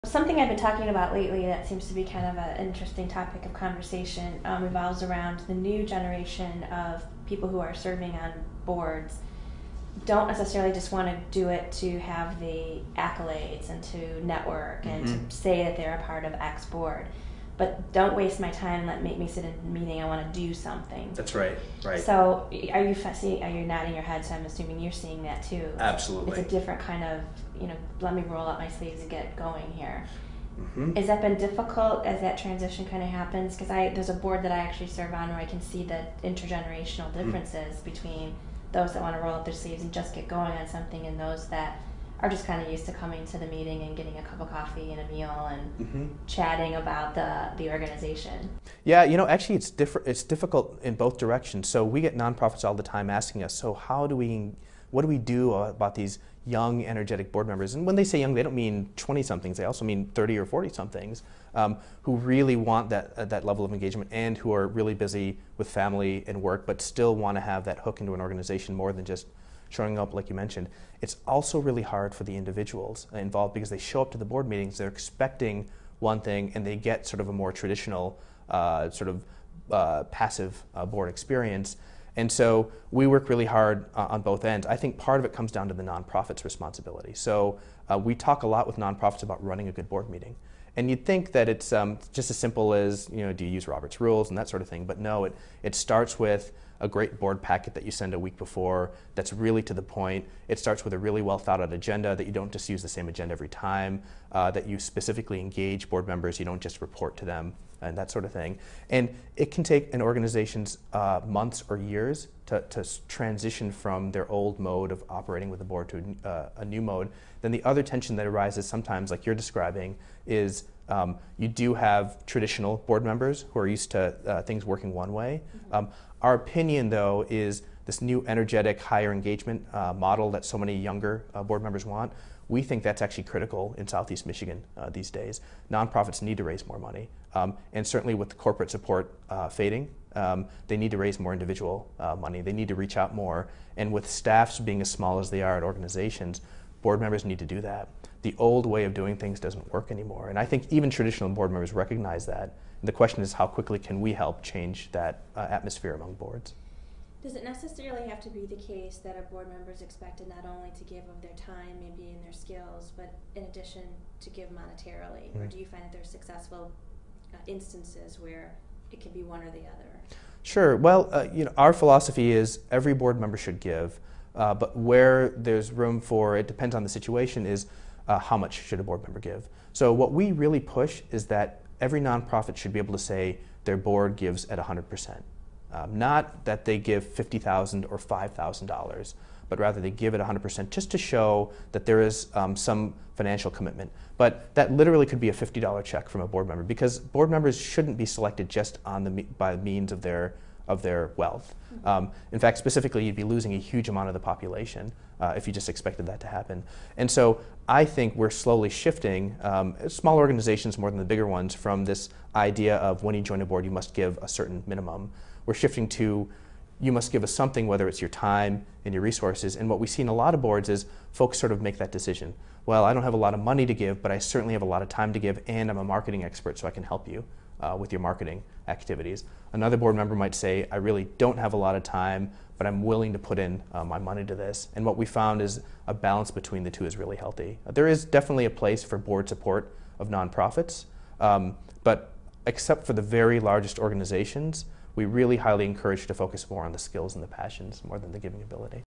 Something I've been talking about lately that seems to be kind of an interesting topic of conversation revolves around the new generation of people who are serving on boards don't necessarily just want to do it to have the accolades and to network and to say that they're a part of X board, but don't waste my time and make me sit in a meeting. I want to do something. That's right, right. So are you nodding your head? So I'm assuming you're seeing that too. Absolutely. It's a different kind of, let me roll up my sleeves and get going here. Mm-hmm. Has that been difficult as that transition kind of happens? Because there's a board that I actually serve on where I can see the intergenerational differences between those that want to roll up their sleeves and just get going on something and those that are just kind of used to coming to the meeting and getting a cup of coffee and a meal and chatting about the organization. Yeah, actually it's difficult in both directions. So we get nonprofits all the time asking us, so what do we do about these young, energetic board members? And when they say young, they don't mean 20-somethings, they also mean 30 or 40-somethings who really want that level of engagement and who are really busy with family and work, but still want to have that hook into an organization more than just showing up, like you mentioned. It's also really hard for the individuals involved because they show up to the board meetings, they're expecting one thing, and they get sort of a more traditional passive board experience. And so we work really hard on both ends. I think part of it comes down to the nonprofit's responsibility. So we talk a lot with nonprofits about running a good board meeting. And you'd think that it's just as simple as, do you use Robert's rules and that sort of thing, but no, it starts with a great board packet that you send a week before that's really to the point. It starts with a really well thought out agenda, that you don't just use the same agenda every time, that you specifically engage board members, you don't just report to them, and that sort of thing. And it can take an organization's months or years to transition from their old mode of operating with the board to a new mode. Then the other tension that arises sometimes, like you're describing, is you do have traditional board members who are used to things working one way. Our opinion, though, is this new energetic, higher engagement model that so many younger board members want. We think that's actually critical in Southeast Michigan these days. Nonprofits need to raise more money. And certainly with the corporate support fading, they need to raise more individual money. They need to reach out more. And with staffs being as small as they are at organizations, board members need to do that. The old way of doing things doesn't work anymore. And I think even traditional board members recognize that. And the question is, how quickly can we help change that atmosphere among boards? Does it necessarily have to be the case that a board member is expected not only to give of their time, maybe in their skills, but in addition to give monetarily? Or do you find that there's successful instances where it can be one or the other? Sure. Well, our philosophy is every board member should give, but where there's room for, it depends on the situation, is how much should a board member give. So what we really push is that every nonprofit should be able to say their board gives at 100%. Not that they give $50,000 or $5,000, but rather they give it 100% just to show that there is some financial commitment. But that literally could be a $50 check from a board member, because board members shouldn't be selected just by means of their wealth. In fact, specifically, you'd be losing a huge amount of the population if you just expected that to happen. And so I think we're slowly shifting, small organizations more than the bigger ones, from this idea of when you join a board you must give a certain minimum. We're shifting to you must give us something, whether it's your time and your resources. And what we see in a lot of boards is folks sort of make that decision. Well, I don't have a lot of money to give, but I certainly have a lot of time to give, and I'm a marketing expert, so I can help you with your marketing activities. Another board member might say, I really don't have a lot of time, but I'm willing to put in my money to this. And what we found is a balance between the two is really healthy. There is definitely a place for board support of nonprofits, but except for the very largest organizations, we really highly encourage to focus more on the skills and the passions more than the giving ability.